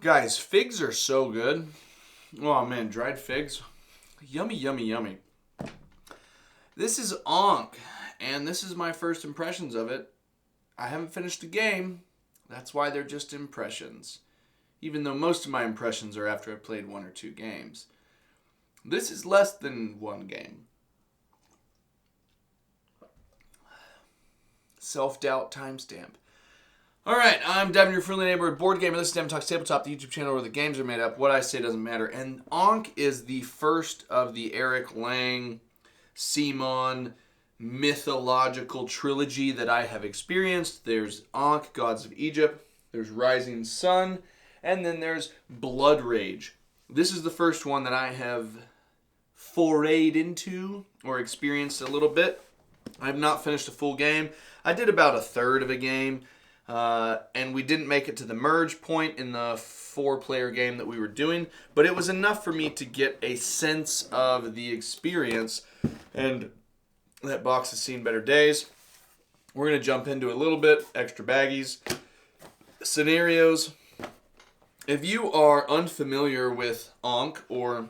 Guys, figs are so good. Oh man, dried figs. Yummy, yummy, yummy. This is Ankh, and this is my first impressions of it. I haven't finished the game. That's why they're just impressions. Even though most of my impressions are after I've played one or two games. This is less than one game. Self-doubt timestamp. Alright, I'm Devin, your friendly neighborhood board gamer. This is Devin Talks Tabletop, the YouTube channel where the games are made up. What I say doesn't matter. And Ankh is the first of the Eric Lang, Simon mythological trilogy that I have experienced. There's Ankh, Gods of Egypt. There's Rising Sun. And then there's Blood Rage. This is the first one that I have forayed into or experienced a little bit. I have not finished a full game. I did about a third of a game. And we didn't make it to the merge point in the 4-player game that we were doing, but it was enough for me to get a sense of the experience, and that box has seen better days. We're going to jump into a little bit, extra baggies, scenarios. If you are unfamiliar with Ankh or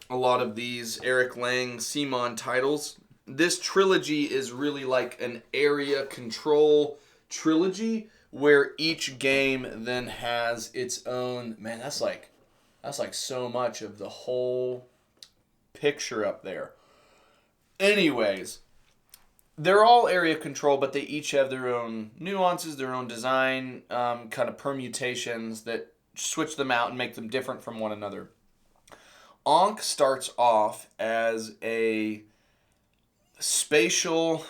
a lot of these Eric Lang Simon titles, this trilogy is really like an area control trilogy where each game then has its own. Man, that's like so much of the whole picture up there. Anyways, they're all area control, but they each have their own nuances, their own design, kind of permutations that switch them out and make them different from one another. Ankh starts off as a spatial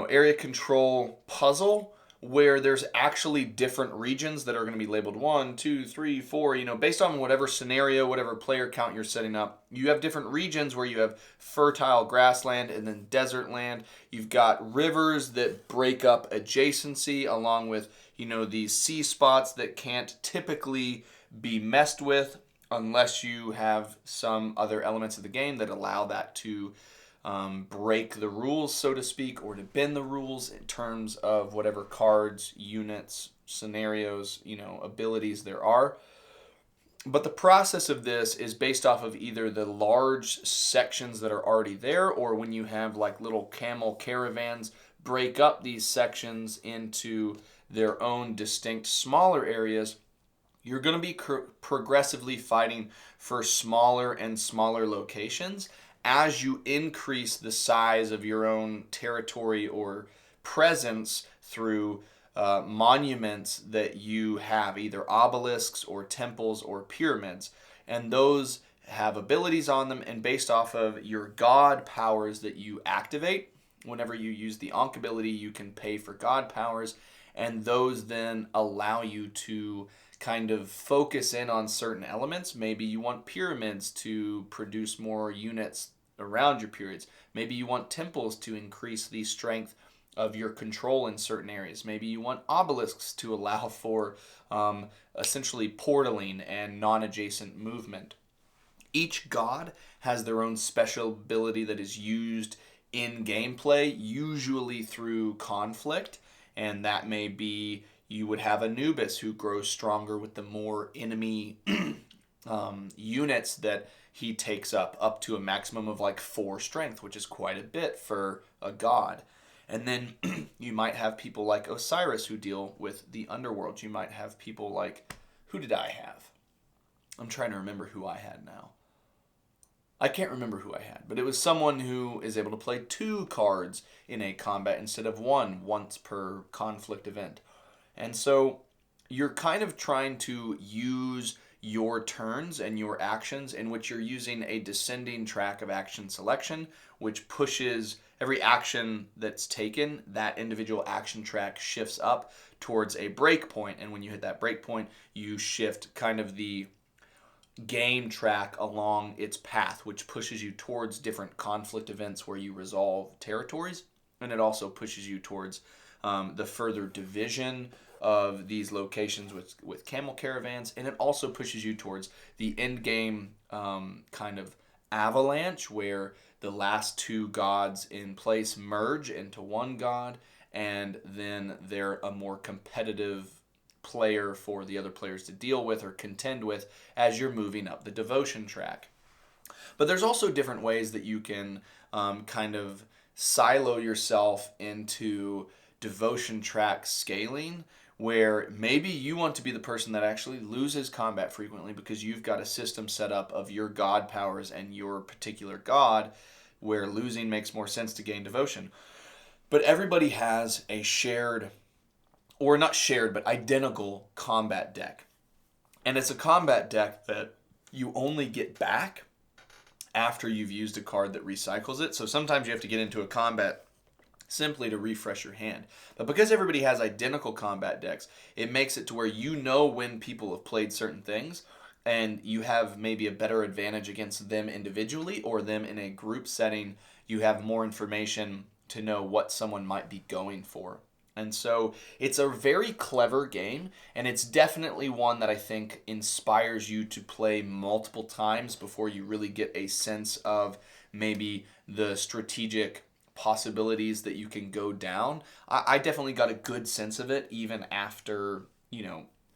area control puzzle where there's actually different regions that are going to be labeled 1, 2, 3, 4, based on whatever scenario, whatever player count you're setting up. You have different regions where you have fertile grassland and then desert land. You've got rivers that break up adjacency along with, these sea spots that can't typically be messed with unless you have some other elements of the game that allow that to break the rules, so to speak, or to bend the rules in terms of whatever cards, units, scenarios, abilities there are. But the process of this is based off of either the large sections that are already there, or when you have like little camel caravans break up these sections into their own distinct smaller areas. You're going to be progressively fighting for smaller and smaller locations as you increase the size of your own territory or presence through monuments that you have, either obelisks or temples or pyramids. And those have abilities on them, and based off of your god powers that you activate, whenever you use the Ankh ability, you can pay for god powers, and those then allow you to kind of focus in on certain elements. Maybe you want pyramids to produce more units around your periods. Maybe you want temples to increase the strength of your control in certain areas. Maybe you want obelisks to allow for essentially portaling and non-adjacent movement. Each god has their own special ability that is used in gameplay, usually through conflict, and that may be you would have Anubis who grows stronger with the more enemy units that he takes up to a maximum of like 4 strength, which is quite a bit for a god. And then you might have people like Osiris who deal with the underworld. You might have people like, who did I have? I'm trying to remember who I had now. I can't remember who I had, but it was someone who is able to play 2 cards in a combat instead of 1 once per conflict event. And so you're kind of trying to use your turns and your actions in which you're using a descending track of action selection, which pushes every action that's taken, that individual action track shifts up towards a break point. And when you hit that break point, you shift kind of the game track along its path, which pushes you towards different conflict events where you resolve territories. And it also pushes you towards the further division of these locations with camel caravans, and it also pushes you towards the end game kind of avalanche where the last 2 gods in place merge into one god, and then they're a more competitive player for the other players to deal with or contend with as you're moving up the devotion track. But there's also different ways that you can kind of silo yourself into devotion track scaling, where maybe you want to be the person that actually loses combat frequently because you've got a system set up of your god powers and your particular god, where losing makes more sense to gain devotion. But everybody has a shared, or not shared, but identical combat deck. And it's a combat deck that you only get back after you've used a card that recycles it. So sometimes you have to get into a combat simply to refresh your hand. But because everybody has identical combat decks, it makes it to where you know when people have played certain things, and you have maybe a better advantage against them individually, or them in a group setting. You have more information to know what someone might be going for. And so it's a very clever game, and it's definitely one that I think inspires you to play multiple times before you really get a sense of maybe the strategic possibilities that you can go down. I definitely got a good sense of it even after,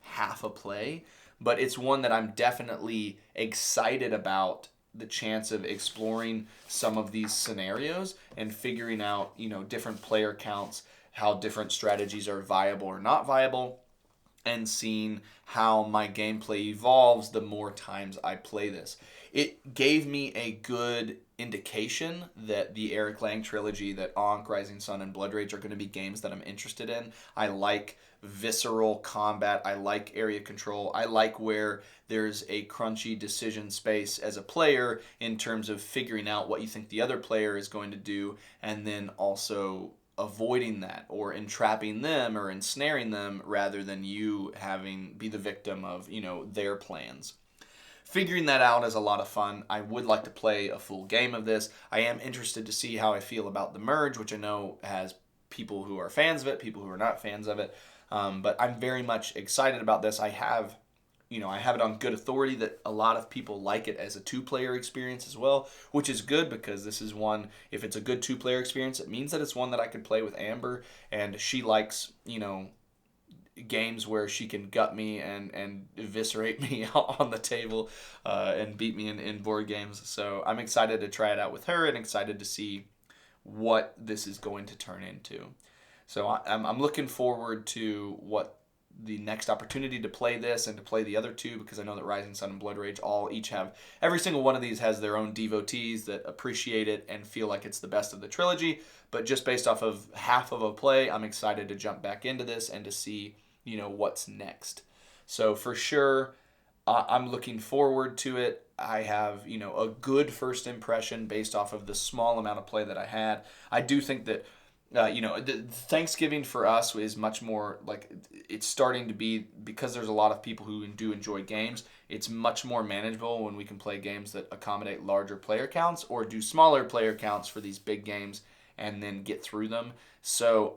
half a play, but it's one that I'm definitely excited about the chance of exploring some of these scenarios and figuring out, different player counts, how different strategies are viable or not viable, and seeing how my gameplay evolves the more times I play this. It gave me a good indication that the Eric Lang trilogy, that Ankh, Rising Sun, and Blood Rage, are going to be games that I'm interested in. I like visceral combat. I like area control. I like where there's a crunchy decision space as a player in terms of figuring out what you think the other player is going to do, and then also avoiding that or entrapping them or ensnaring them rather than you having be the victim of, their plans. Figuring that out is a lot of fun. I would like to play a full game of this. I am interested to see how I feel about the merge, which I know has people who are fans of it, people who are not fans of it. But I'm very much excited about this. I have it on good authority that a lot of people like it as a two-player experience as well, which is good because this is one, if it's a good two-player experience, it means that it's one that I could play with Amber, and she likes, games where she can gut me and eviscerate me on the table and beat me in board games. So I'm excited to try it out with her and excited to see what this is going to turn into. So I'm looking forward to what the next opportunity to play this and to play the other two, because I know that Rising Sun and Blood Rage each have, every single one of these has their own devotees that appreciate it and feel like it's the best of the trilogy. But just based off of half of a play, I'm excited to jump back into this and to see what's next. So for sure, I'm looking forward to it. I have, a good first impression based off of the small amount of play that I had. I do think that, Thanksgiving for us is much more like, it's starting to be, because there's a lot of people who do enjoy games, it's much more manageable when we can play games that accommodate larger player counts or do smaller player counts for these big games and then get through them. So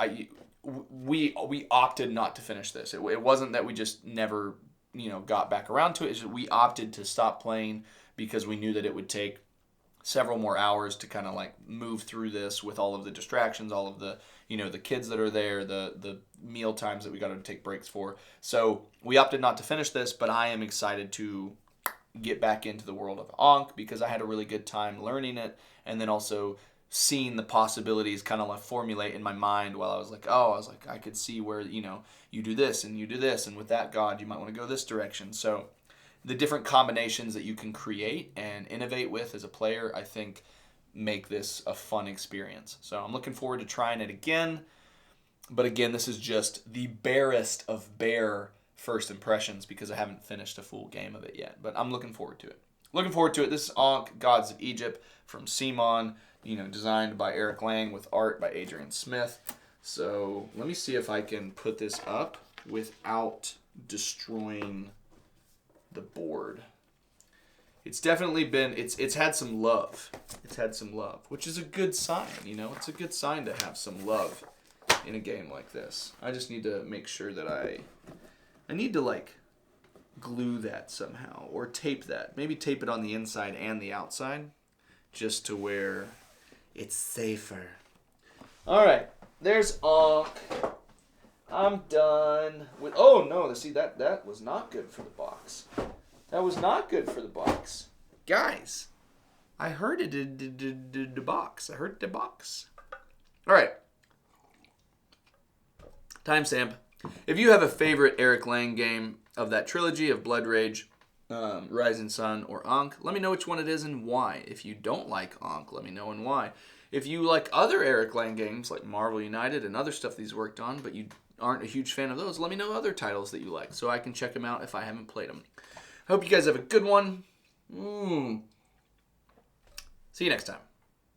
we opted not to finish this. It wasn't that we just never got back around to it. It's just we opted to stop playing because we knew that it would take several more hours to kind of like move through this with all of the distractions, all of the the kids that are there, the meal times that we got to take breaks for. So we opted not to finish this, but I am excited to get back into the world of Ankh because I had a really good time learning it, and then also seeing the possibilities kind of like formulate in my mind while I was like, I could see where, you do this and you do this, and with that god, you might want to go this direction. So the different combinations that you can create and innovate with as a player, I think, make this a fun experience. So I'm looking forward to trying it again. But again, this is just the barest of bare first impressions because I haven't finished a full game of it yet. But I'm looking forward to it. This is Ankh, Gods of Egypt from Simon, designed by Eric Lang with art by Adrian Smith. So let me see if I can put this up without destroying the board. It's definitely been, it's had some love. It's had some love, which is a good sign, It's a good sign to have some love in a game like this. I just need to make sure that I need to like glue that somehow or tape that. Maybe tape it on the inside and the outside just to where it's safer. All right, there's Ankh. I'm done with. Oh no! See that was not good for the box. That was not good for the box, guys. I heard it the box. I heard the box. All right. Timestamp. If you have a favorite Eric Lang game of that trilogy of Blood Rage, Rising Sun, or Ankh, let me know which one it is and why. If you don't like Ankh, let me know and why. If you like other Eric Lang games like Marvel United and other stuff that he's worked on, but you aren't a huge fan of those, let me know other titles that you like so I can check them out if I haven't played them. I hope you guys have a good one. See you next time.